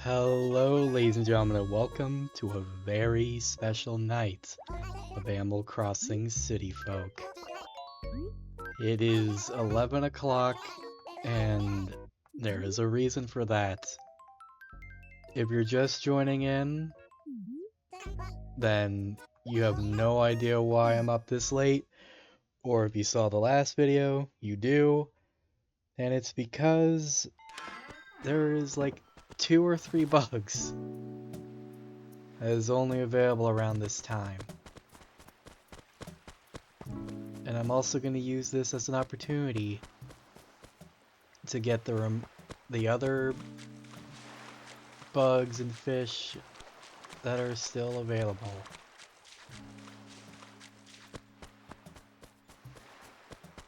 Hello, ladies and gentlemen, and welcome to a very special night of Animal Crossing City Folk. It is 11 o'clock, and there is a reason for that. If you're just joining in, then you have no idea why I'm up this late, or if you saw the last video, you do, and it's because there is like 2 or 3 bugs that is only available around this time. And I'm also going to use this as an opportunity to get the other bugs and fish that are still available.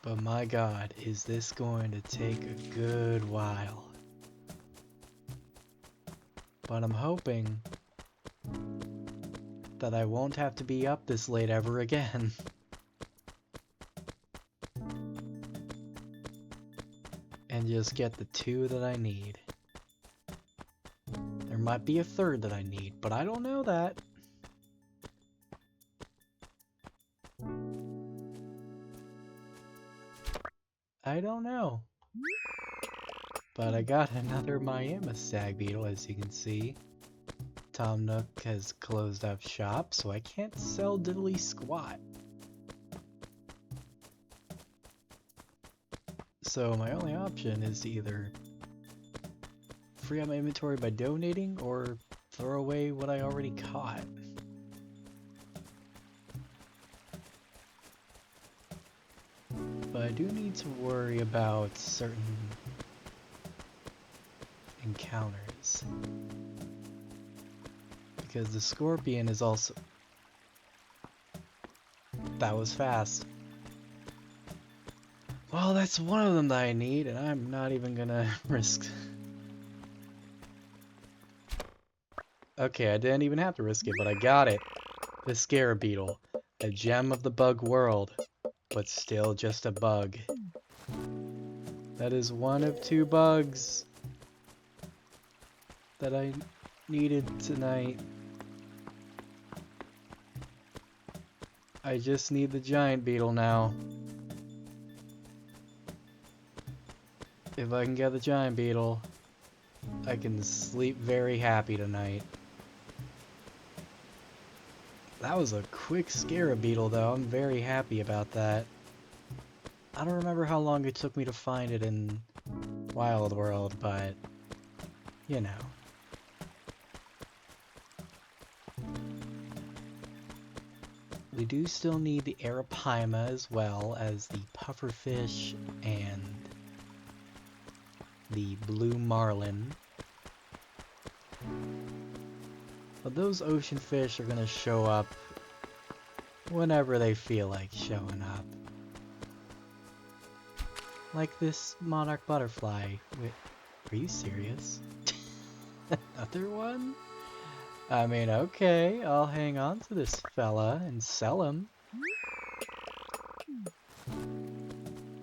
But my god, is this going to take a good while. But I'm hoping that I won't have to be up this late ever again. And just get the 2 that I need. There might be a 3rd that I need, but I don't know that. I don't know. But I got another Miami stag beetle, as you can see. Tom Nook has closed up shop, so I can't sell diddly squat. So my only option is to either free up my inventory by donating or throw away what I already caught. But I do need to worry about certain encounters. Because the scorpion is also... That was fast. Well, that's one of them that I need, and I'm not even gonna risk... Okay, I didn't even have to risk it, but I got it. The scarab beetle. A gem of the bug world, but still just a bug. That is one of 2 bugs that I needed tonight. I just need the giant beetle now. If I can get the giant beetle, I can sleep very happy tonight. That was a quick scarab beetle though, I'm very happy about that. I don't remember how long it took me to find it in Wild World, but you know. We do still need the arapaima as well as the pufferfish and the blue marlin. But those ocean fish are gonna show up whenever they feel like showing up. Like this monarch butterfly. Wait, are you serious? Another one? I mean, okay, I'll hang on to this fella and sell him.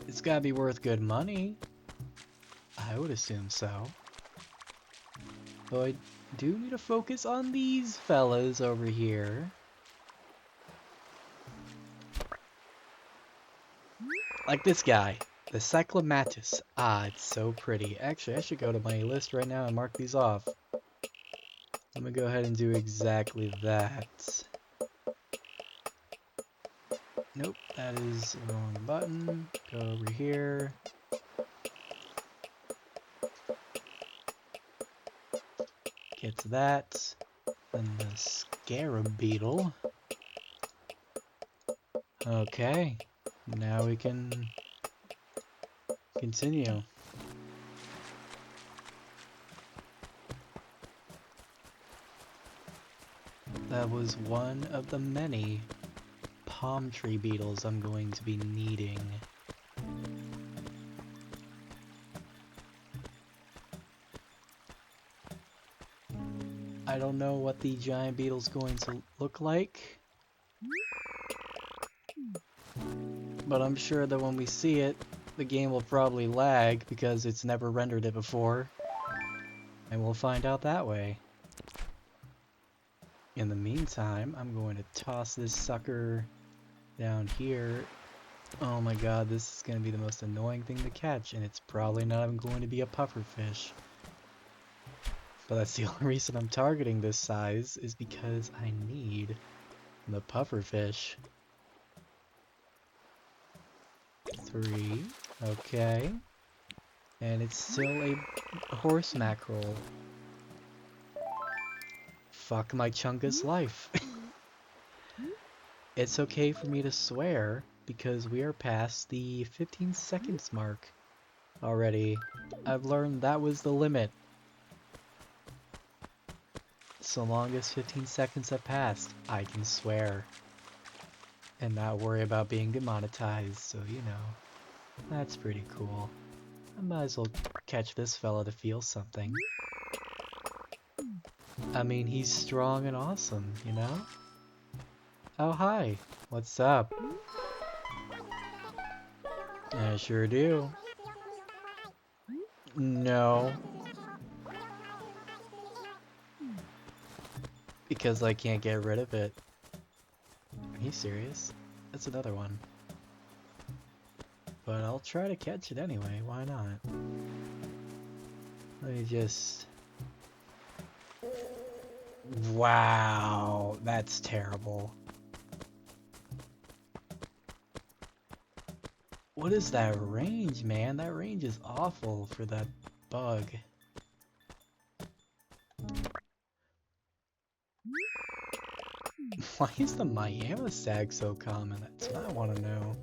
It's gotta be worth good money. I would assume so. Though I do need to focus on these fellas over here. Like this guy, the cyclamatus. Ah, it's so pretty. Actually, I should go to my list right now and mark these off. Let me go ahead and do exactly that. Nope, that is the wrong button. Go over here. Get to that. Then the scarab beetle. Okay, now we can continue. That was one of the many palm tree beetles I'm going to be needing. I don't know what the giant beetle's going to look like, but I'm sure that when we see it, the game will probably lag because it's never rendered it before. And we'll find out that way. In the meantime, I'm going to toss this sucker down here. Oh my god, this is going to be the most annoying thing to catch, and it's probably not even going to be a pufferfish. But that's the only reason I'm targeting this size, is because I need the pufferfish. 3, okay. And it's still a horse mackerel. Fuck my Chungus life. It's okay for me to swear, because we are past the 15 seconds mark already. I've learned that was the limit. So long as 15 seconds have passed, I can swear. And not worry about being demonetized, so you know. That's pretty cool. I might as well catch this fella to feel something. I mean, he's strong and awesome, you know? Oh, hi. What's up? I sure do. No. Because I can't get rid of it. Are you serious? That's another one. But I'll try to catch it anyway, why not? Let me just... Wow, that's terrible. What is that range, man? That range is awful for that bug. Why is the Miami stag so common? That's what I want to know.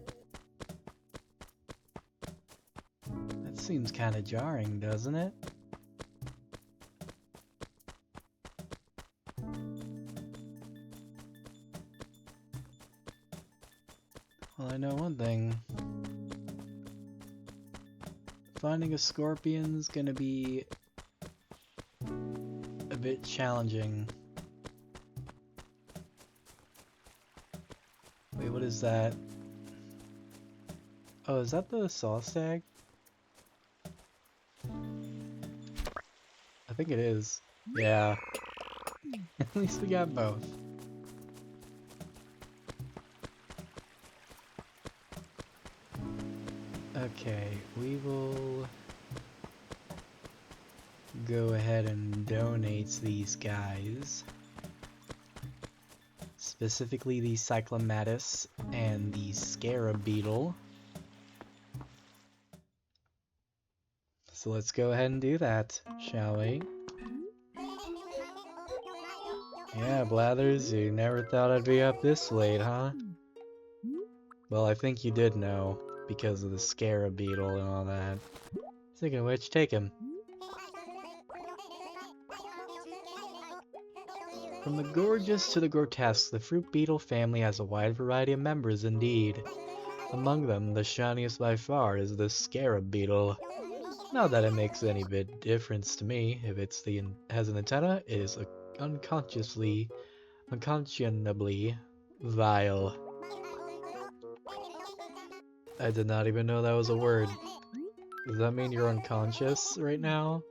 That seems kind of jarring, doesn't it? Well, I know one thing. Finding a scorpion's gonna be a bit challenging. Wait, what is that? Oh, is that the saw stag? I think it is. Yeah. At least we got both. Okay, we will go ahead and donate these guys. Specifically the cyclomatus and the scarab beetle. So let's go ahead and do that, shall we? Yeah, Blathers, you never thought I'd be up this late, huh? Well, I think you did know, because of the scarab beetle and all that. Speaking of which, take him. From the gorgeous to the grotesque, the fruit beetle family has a wide variety of members indeed. Among them, the shiniest by far is the scarab beetle. Not that it makes any bit difference to me. If it's has an antenna, it is unconscionably vile. I did not even know that was a word. Does that mean you're unconscious right now?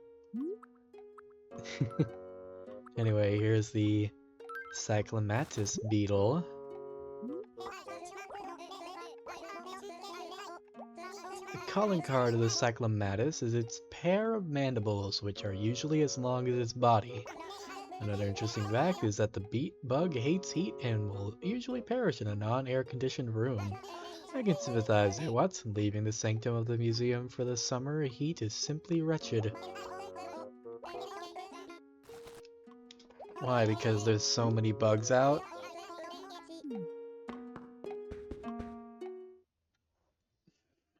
Anyway, here's the cyclomatus beetle. The calling card of the cyclomatus is its pair of mandibles, which are usually as long as its body. Another interesting fact is that the bug hates heat and will usually perish in a non-air conditioned room. I can sympathize there. What? Leaving the sanctum of the museum for the summer heat is simply wretched. Why? Because there's so many bugs out?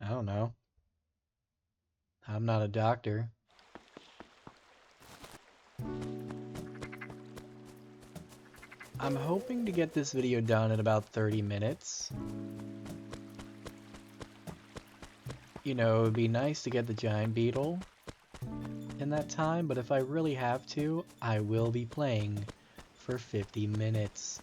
I don't know. I'm not a doctor. I'm hoping to get this video done in about 30 minutes. You know, it would be nice to get the giant beetle in that time, but if I really have to, I will be playing for 50 minutes.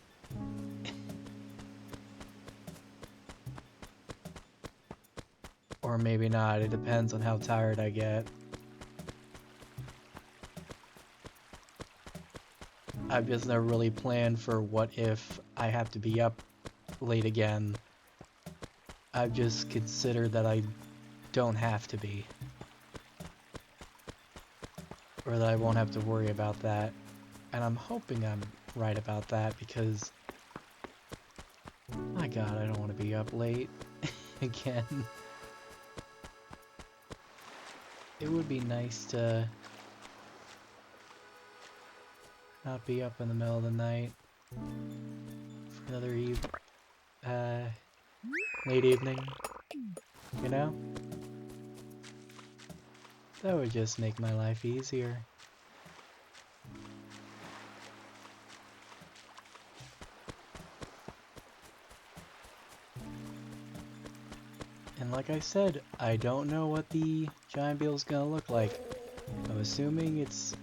Or maybe not, it depends on how tired I get. I've just never really planned for what if I have to be up late again. I've just considered that I don't have to be. Or that I won't have to worry about that. And I'm hoping I'm right about that because... my god, I don't want to be up late again. It would be nice to not be up in the middle of the night for another late evening, you know? That would just make my life easier. And like I said, I don't know what the giant beetle's gonna look like. I'm assuming it's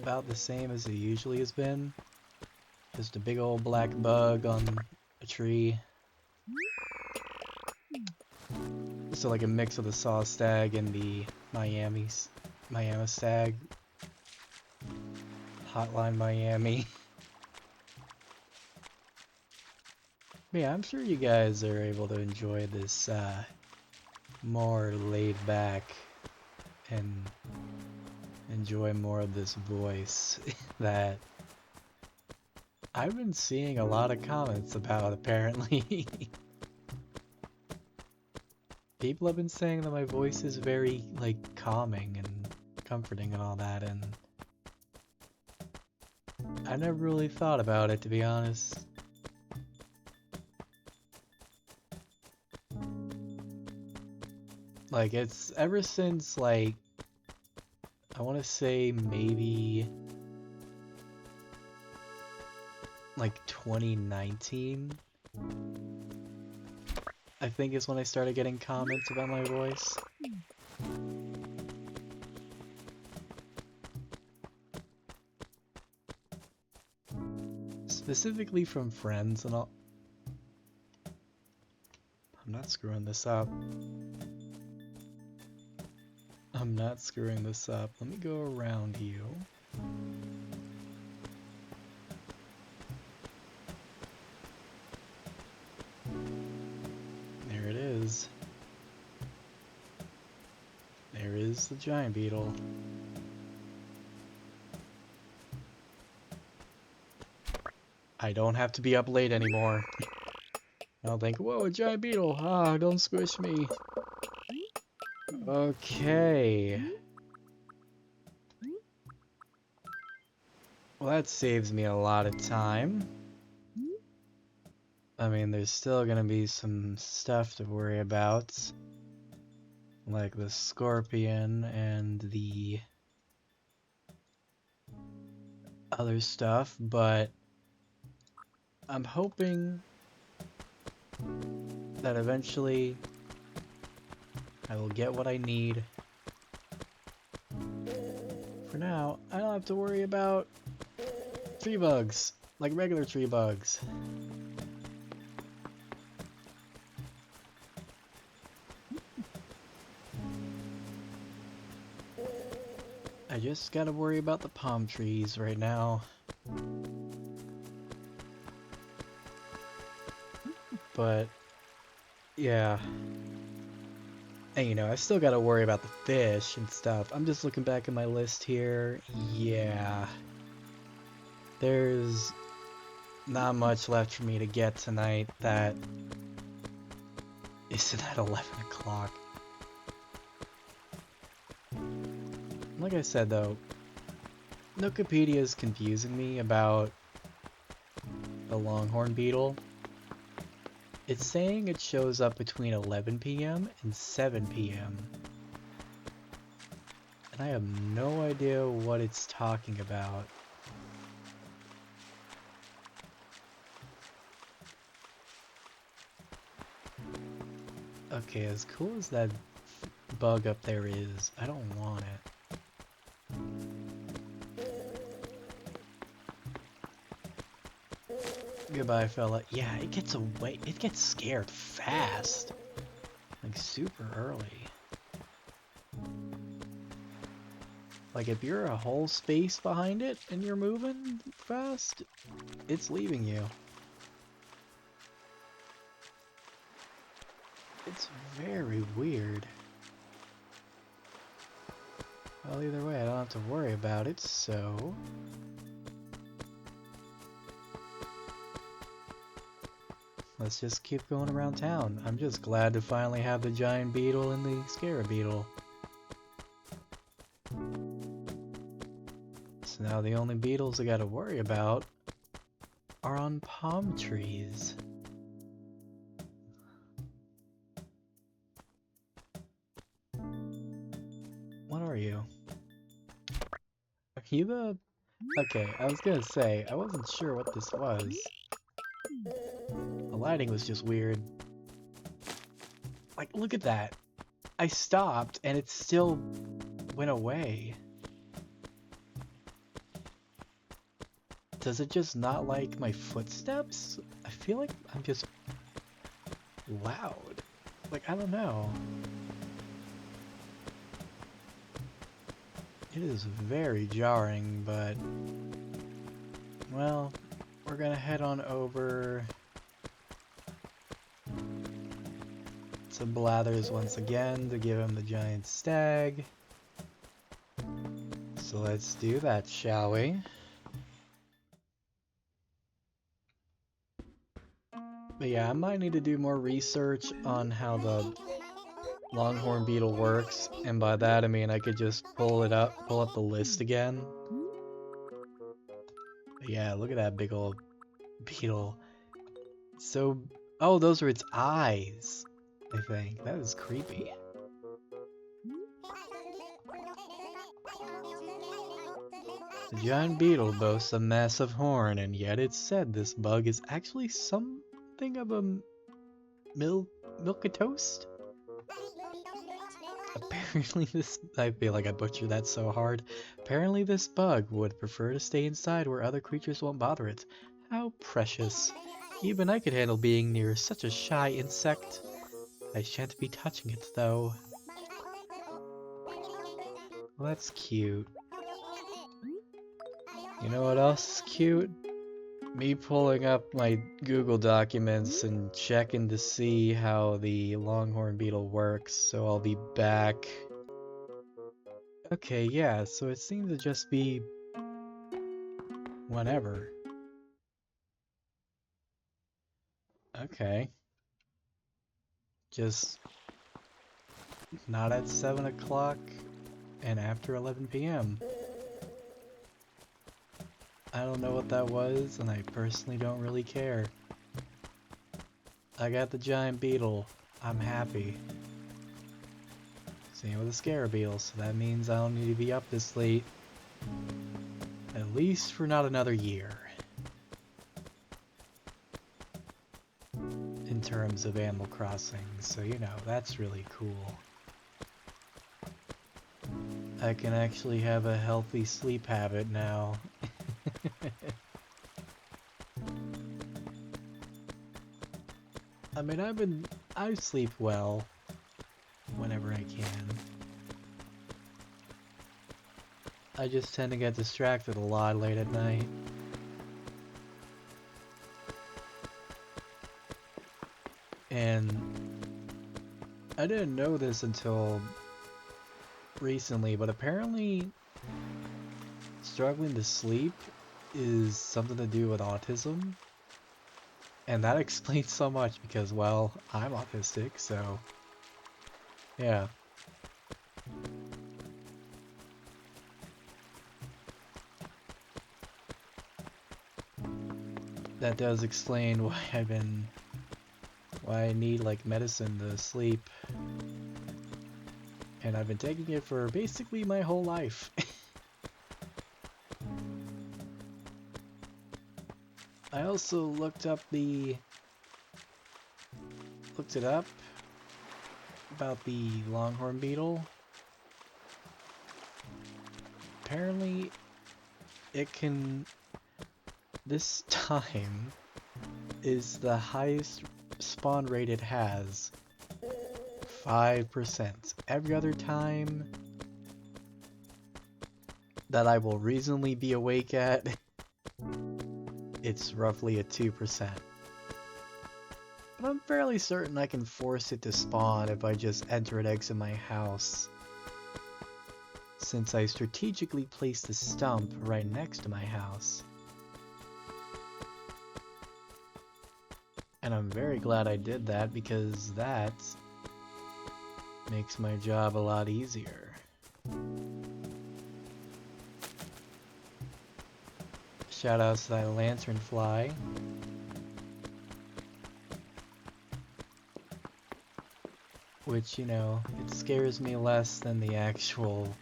about the same as it usually has been. Just a big old black bug on a tree. So like a mix of the saw stag and the Miami stag. Hotline Miami. Yeah, I'm sure you guys are able to enjoy this more laid back and enjoy more of this voice that I've been seeing a lot of comments about, apparently. People have been saying that my voice is very, like, calming and comforting and all that, and I never really thought about it, to be honest. Like, it's ever since, like, I want to say maybe, like, 2019, I think is when I started getting comments about my voice. Specifically from friends and all. I'm not screwing this up. I'm not screwing this up. Let me go around you. There it is. There is the giant beetle. I don't have to be up late anymore. I'll think, whoa, a giant beetle! Ah, don't squish me. Okay. Well, that saves me a lot of time. I mean, there's still gonna be some stuff to worry about. Like the scorpion and the other stuff, but I'm hoping that eventually I will get what I need. For now, I don't have to worry about tree bugs, like regular tree bugs. I just gotta worry about the palm trees right now. But, yeah. And you know, I still gotta worry about the fish and stuff. I'm just looking back at my list here. Yeah. There's not much left for me to get tonight that isn't at 11 o'clock. Like I said though, Wikipedia is confusing me about the longhorn beetle. It's saying it shows up between 11 p.m. and 7 p.m. And I have no idea what it's talking about. Okay, as cool as that bug up there is, I don't want it. Goodbye, fella. Yeah, it gets away. It gets scared fast. Like, super early. Like if you're a whole space behind it and you're moving fast, it's leaving you. It's very weird. Well, either way, I don't have to worry about it, so... let's just keep going around town. I'm just glad to finally have the giant beetle and the scarab beetle. So now the only beetles I gotta worry about are on palm trees. What are you? Are you the... okay, I was gonna say, I wasn't sure what this was. The lighting was just weird. Like, look at that. I stopped and it still went away. Does it just not like my footsteps? I feel like I'm just loud. Like, I don't know. It is very jarring, but... well, we're gonna head on over to Blathers once again to give him the giant stag. So let's do that, shall we? But yeah, I might need to do more research on how the longhorn beetle works, and by that I mean I could just pull up the list again. But yeah, look at that big old beetle. So, oh, those are its eyes, I think. That is creepy. The giant beetle boasts a massive horn, and yet it's said this bug is actually something of a milquetoast? Apparently this... I feel like I butchered that so hard. Apparently this bug would prefer to stay inside where other creatures won't bother it. How precious. Even I could handle being near such a shy insect. I shan't be touching it, though. Well, that's cute. You know what else is cute? Me pulling up my Google documents and checking to see how the longhorn beetle works, so I'll be back. Okay, yeah, so it seems to just be... whenever. Okay. Just... not at 7 o'clock and after 11 p.m. I don't know what that was, and I personally don't really care. I got the giant beetle. I'm happy. Same with the scarab beetle, so that means I don't need to be up this late. At least for not another year. In terms of Animal Crossing, so you know, that's really cool. I can actually have a healthy sleep habit now. I mean, I sleep well whenever I can. I just tend to get distracted a lot late at night. And I didn't know this until recently, but apparently struggling to sleep is something to do with autism. And that explains so much because, well, I'm autistic, so yeah. That does explain why why I need like medicine to sleep. And I've been taking it for basically my whole life. I also looked it up about the longhorn beetle. Apparently this time is the highest spawn rate it has. 5%. Every other time that I will reasonably be awake at, it's roughly a 2%. But I'm fairly certain I can force it to spawn if I just enter and exit my house, since I strategically placed a stump right next to my house. And I'm very glad I did that, because that makes my job a lot easier. Shoutouts to that lanternfly. Which, you know, it scares me less than the actual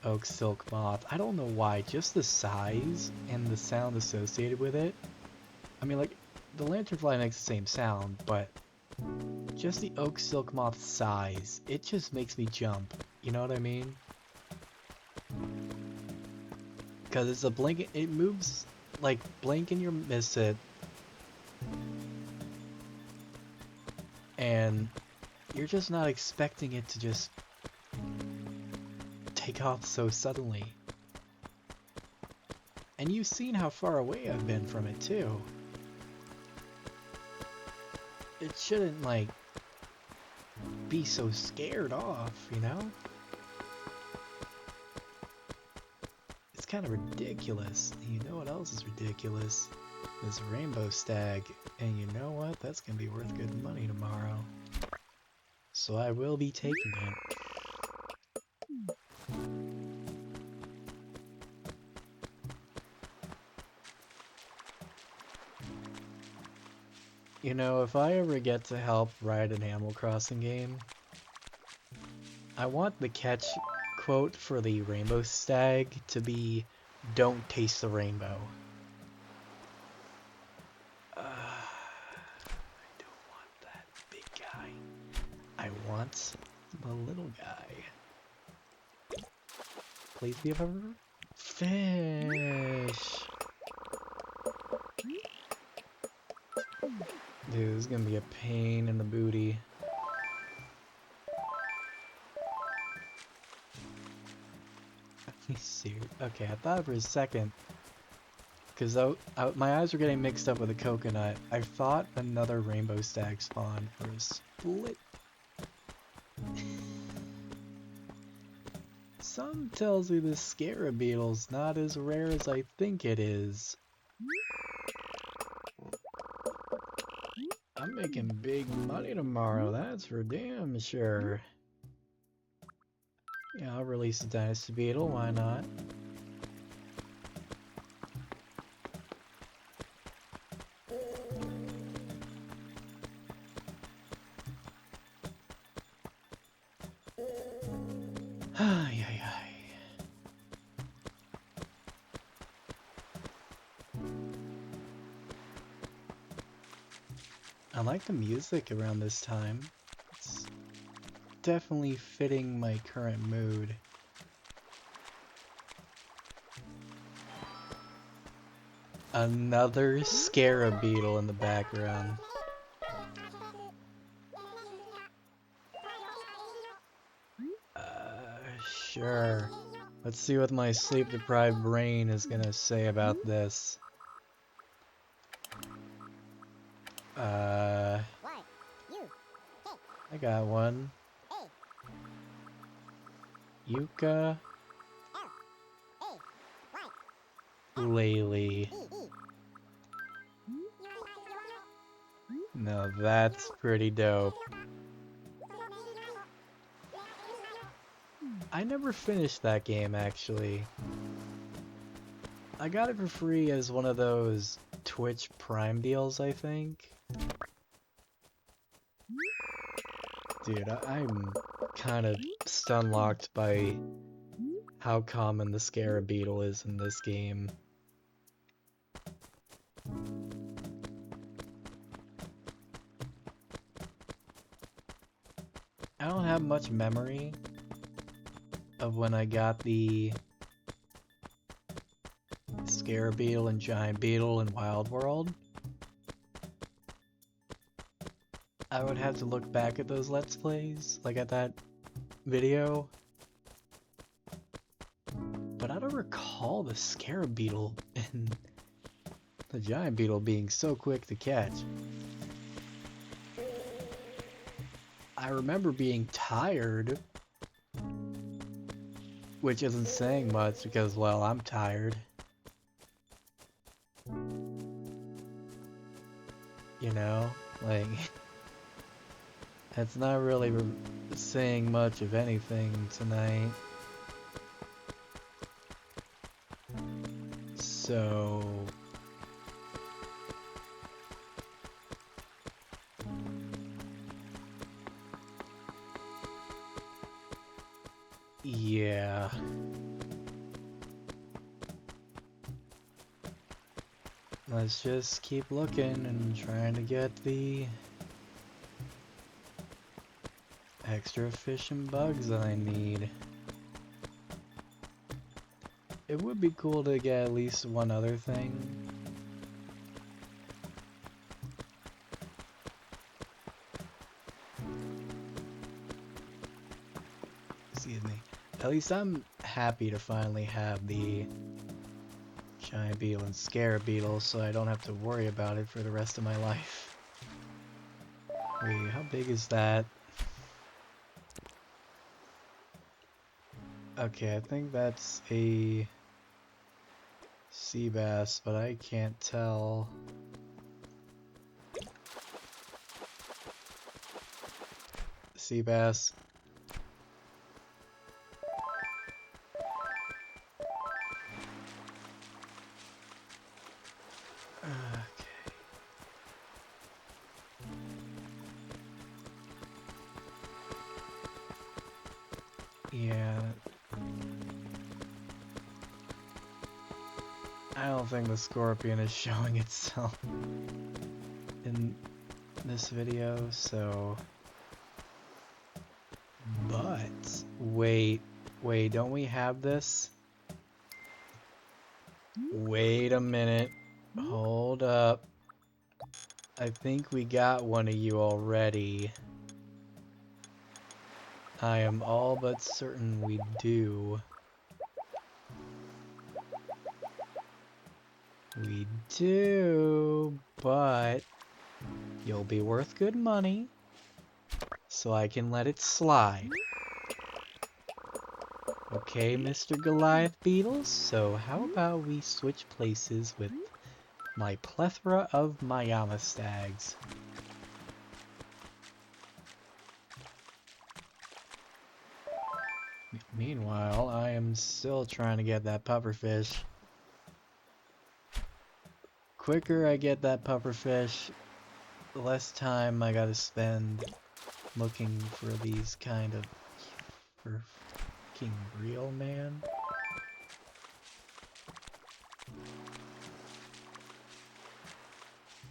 oak silk moth. I don't know why, just the size and the sound associated with it. I mean, like, the lanternfly makes the same sound, but just the oak silk moth size, it just makes me jump. You know what I mean? Because it's a blink, it moves like blink and you miss it. And you're just not expecting it to just take off so suddenly. And you've seen how far away I've been from it too. It shouldn't, like, be so scared off, you know? It's kind of ridiculous. And you know what else is ridiculous? This rainbow stag. And you know what? That's gonna be worth good money tomorrow. So I will be taking it. You know, if I ever get to help write an Animal Crossing game, I want the catch quote for the rainbow stag to be, "Don't taste the rainbow." I don't want that big guy. I want the little guy. Please be a fish. Dude, this is gonna be a pain in the booty. Are you serious? Okay, I thought for a second, because my eyes were getting mixed up with a coconut. I thought another rainbow stag spawned for a split. Some tells me this scarab beetle's not as rare as I think it is. I'm making big money tomorrow, that's for damn sure. Yeah, I'll release the dynasty beetle, why not? Ay, ay, ay. I like the music around this time. It's definitely fitting my current mood. Another scarab beetle in the background. Sure. Let's see what my sleep-deprived brain is gonna say about this. I got one. Yuka. Laylee. No, that's pretty dope. I never finished that game, actually. I got it for free as one of those Twitch Prime deals, I think. Dude, I'm kind of stun-locked by how common the scarab beetle is in this game. I don't have much memory of when I got the scarab beetle and giant beetle in Wild World. I would have to look back at those Let's Plays, like at that video. But don't recall the scarab beetle and the giant beetle being so quick to catch. I remember being tired, which isn't saying much because, well, I'm tired. You know, like, it's not really saying much of anything tonight. So... yeah. Let's just keep looking and trying to get the extra fish and bugs that I need. It would be cool to get at least one other thing. Excuse me. At least I'm happy to finally have the giant beetle and scarab beetle so I don't have to worry about it for the rest of my life. Wait, how big is that? Okay, I think that's a sea bass, but I can't tell. Sea bass. Yeah. I don't think the scorpion is showing itself in this video, so... But... Wait, don't we have this? Wait a minute. Hold up. I think we got one of you already. I am all but certain we do. We do, but you'll be worth good money, so I can let it slide. Okay, Mr. Goliath Beetles, so how about we switch places with my plethora of Mayama stags? Meanwhile, I am still trying to get that pufferfish. Quicker I get that pufferfish, the less time I gotta spend looking for these kind of... for fucking real, man.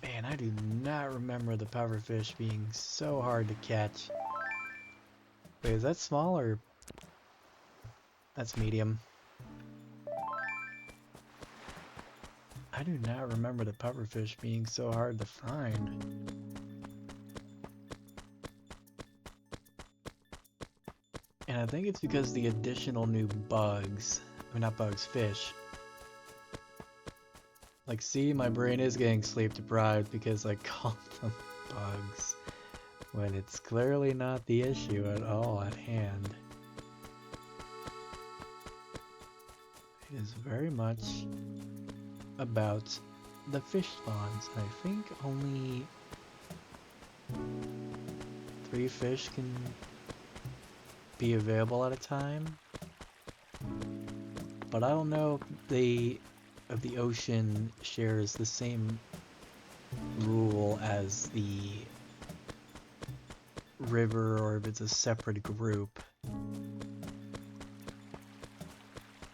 Man, I do not remember the pufferfish being so hard to catch. Wait, is that small or... That's medium. I do not remember the pufferfish being so hard to find. And I think it's because the additional new bugs, I mean not bugs, fish. Like, see, my brain is getting sleep deprived because I called them bugs, when it's clearly not the issue at all at hand. It is very much about the fish spawns. I think only 3 fish can be available at a time, but I don't know if the ocean shares the same rule as the river or if it's a separate group.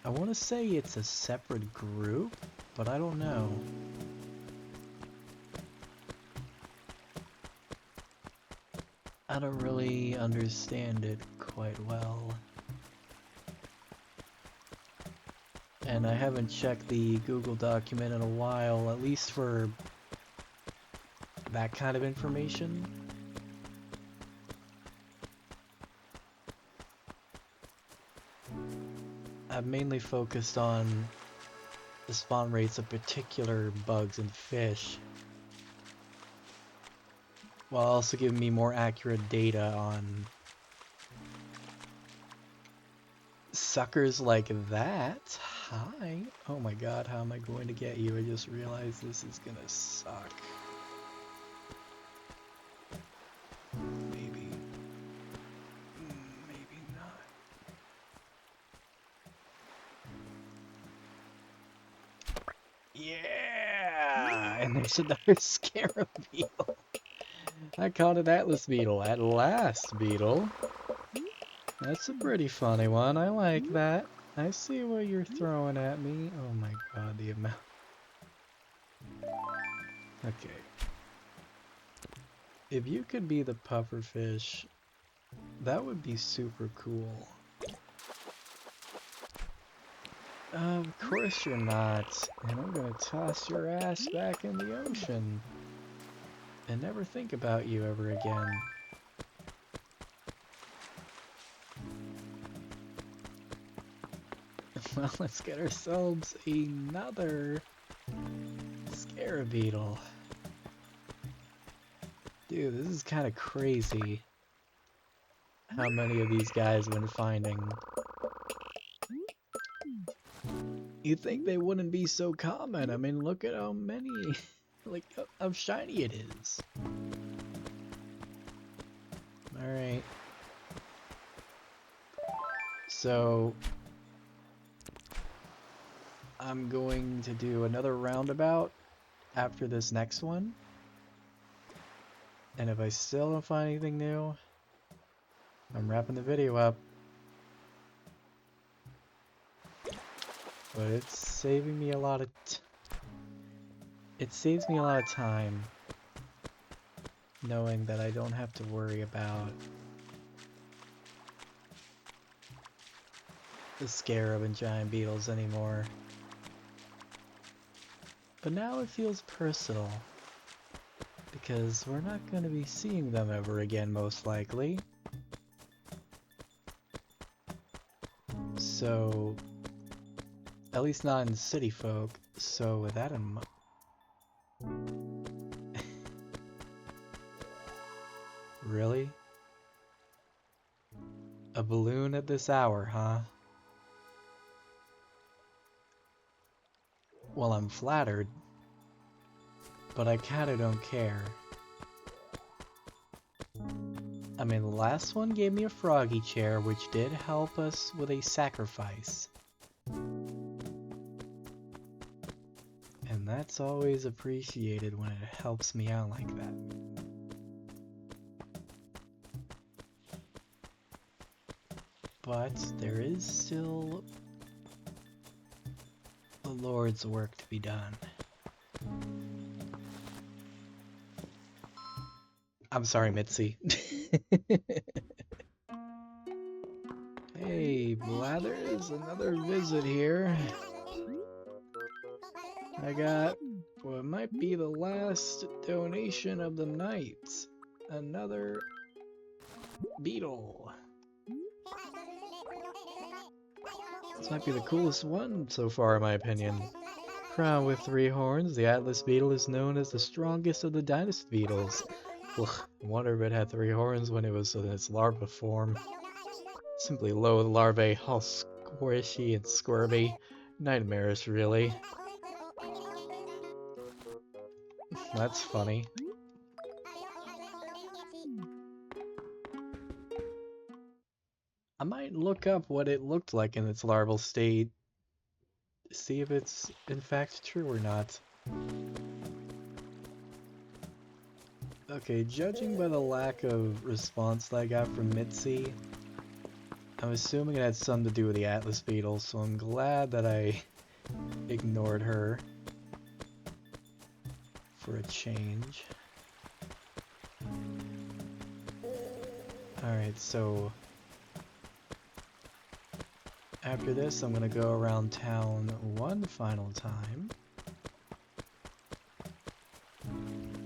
I want to say it's a separate group, but I don't know. I don't really understand it quite well. And I haven't checked the Google document in a while, at least for that kind of information. I've mainly focused on the spawn rates of particular bugs and fish, while also giving me more accurate data on suckers like that. Hi. Oh my god, how am I going to get you? I just realized this is gonna suck. Maybe. Maybe not. Yeah! And there's another scarab beetle. I caught an atlas beetle. At last, beetle. That's a pretty funny one. I like that. I see what you're throwing at me. Oh my god, the amount. Okay. If you could be the pufferfish, that would be super cool. Of course you're not. And I'm gonna toss your ass back in the ocean. And never think about you ever again. Well, let's get ourselves another scarab beetle. Dude, this is kind of crazy how many of these guys I've been finding. You'd think they wouldn't be so common. I mean, look at how many, like, how shiny it is. Alright. So, I'm going to do another roundabout after this next one. And if I still don't find anything new, I'm wrapping the video up. But it's saving me a lot of it saves me a lot of time knowing that I don't have to worry about the scarab and giant beetles anymore. But now it feels personal, because we're not going to be seeing them ever again, most likely. So, at least not in city folk. So with that in mind, really? A balloon at this hour, huh? Well, I'm flattered, but I kinda don't care. I mean, the last one gave me a froggy chair, which did help us with a sacrifice. And that's always appreciated when it helps me out like that. But there is still the Lord's work to be done. I'm sorry, Mitzi. Hey, Blathers, another visit here. I got what might be the last donation of the night. Another beetle. This might be the coolest one so far, in my opinion. Crowned with 3 horns, the Atlas beetle is known as the strongest of the dynasty beetles. Ugh, I wonder if it had 3 horns when it was in its larva form. Simply low larvae, all squishy and squirmy. Nightmarish, really. That's funny. I might look up what it looked like in its larval state. See if it's in fact true or not. Okay, judging by the lack of response that I got from Mitzi, I'm assuming it had something to do with the Atlas beetle, so I'm glad that I ignored her for a change. Alright, so after this I'm gonna go around town one final time.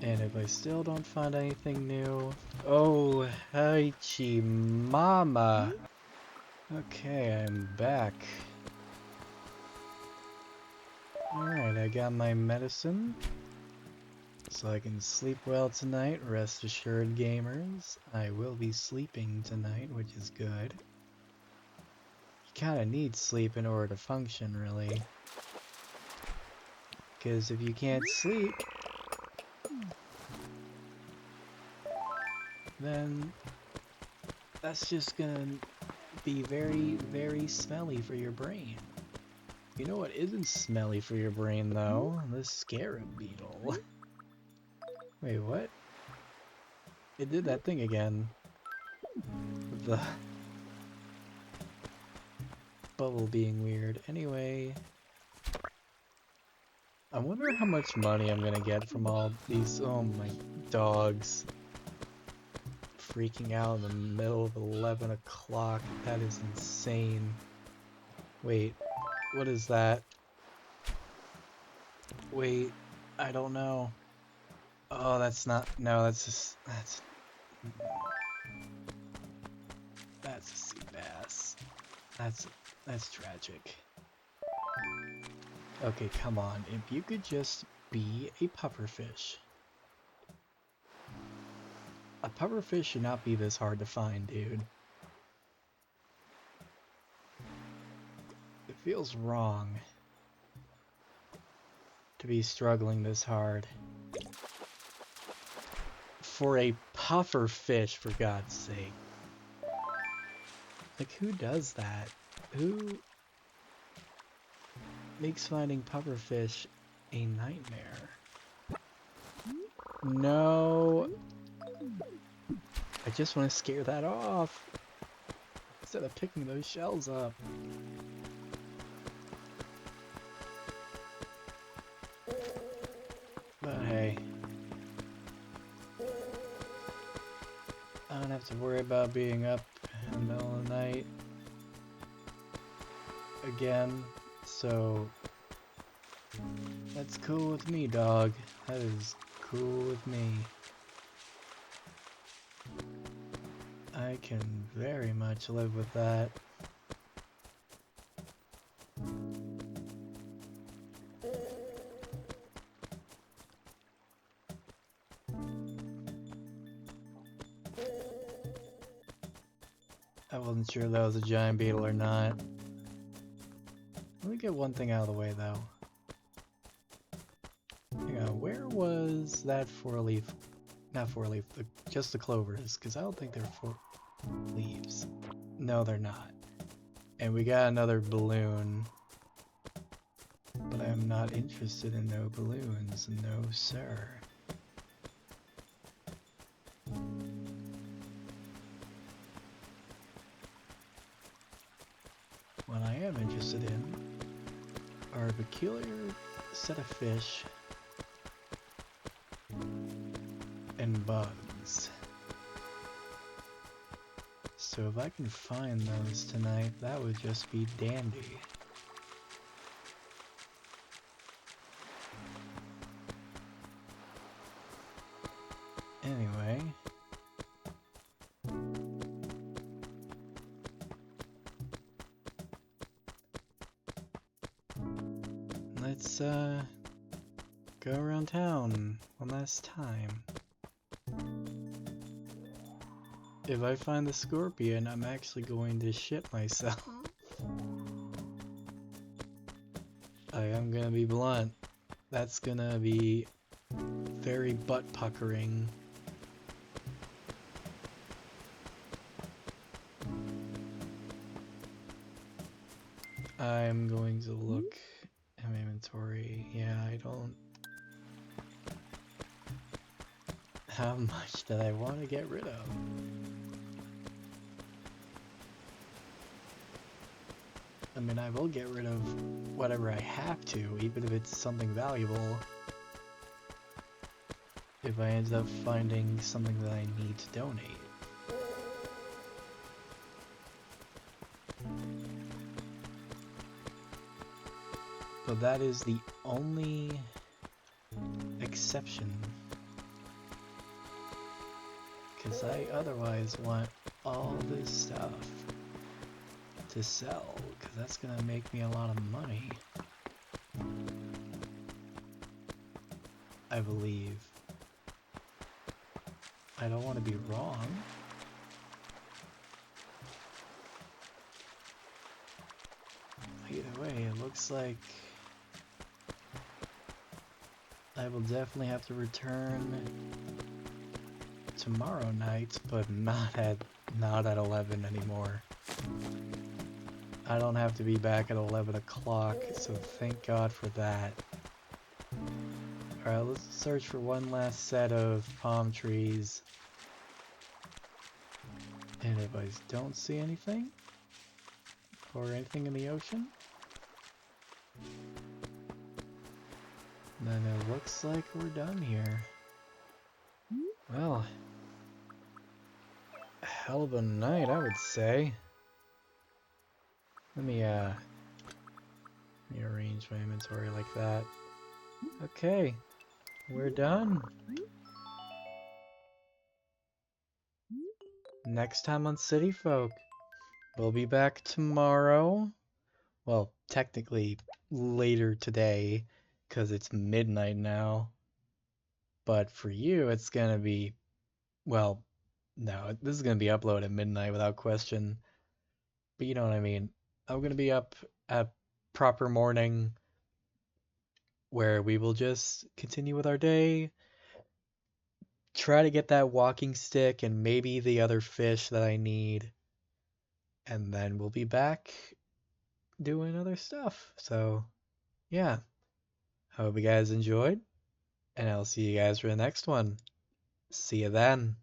And if I still don't find anything new... Oh, hi, Mama! Okay, I'm back. I got my medicine, so I can sleep well tonight. Rest assured, gamers. I will be sleeping tonight, which is good. You kinda need sleep in order to function, really. Because if you can't sleep, then that's just gonna be very, very smelly for your brain. You know what isn't smelly for your brain, though? The scarab beetle. Wait, what? It did that thing again. The bubble being weird. Anyway, I wonder how much money I'm gonna get from all these. Oh my dogs. Freaking out in the middle of 11 o'clock. That is insane. Wait, what is that? Wait, I don't know. Oh, that's not. No, that's just. That's a sea bass. That's tragic. Okay, come on. If you could just be a pufferfish. A pufferfish should not be this hard to find, dude. It feels wrong to be struggling this hard. For a pufferfish, for God's sake. Like, who does that? Who makes finding pufferfish a nightmare? No! I just want to scare that off instead of picking those shells up. But hey, I don't have to worry about being up in the middle of the night again, so that's cool with me, dog. That is cool with me. I can very much live with that. I wasn't sure if that was a giant beetle or not. Let me get one thing out of the way, though. Hang on, where was that four-leaf? Not four-leaf, just the clovers, because I don't think they're four leaves. No, they're not. And we got another balloon. But I'm not interested in no balloons, no sir. What I am interested in are a peculiar set of fish and bugs. So if I can find those tonight, that would just be dandy. Anyway, let's go around town one last time. If I find the scorpion, I'm actually going to shit myself. I am gonna be blunt. That's gonna be very butt puckering. I'm going to look at my inventory. Yeah, I don't... How much did I want to get rid of? I mean, I will get rid of whatever I have to, even if it's something valuable. If I end up finding something that I need to donate. But that is the only exception. Because I otherwise want all this stuff to sell, because that's gonna make me a lot of money. I believe. I don't want to be wrong. Either way, it looks like I will definitely have to return tomorrow night, but not at 11 anymore. I don't have to be back at 11 o'clock, so thank God for that. Alright, let's search for one last set of palm trees. And if I don't see anything, or anything in the ocean, then it looks like we're done here. Well, hell of a night, I would say. Let me arrange my inventory like that. Okay, we're done. Next time on City Folk, we'll be back tomorrow. Well, technically later today, because it's midnight now. But for you, it's gonna be, well, no, this is gonna be uploaded at midnight without question. But you know what I mean. I'm gonna be up at proper morning, where we will just continue with our day, try to get that walking stick and maybe the other fish that I need, and then we'll be back doing other stuff. So, yeah. Hope you guys enjoyed, and I'll see you guys for the next one. See you then.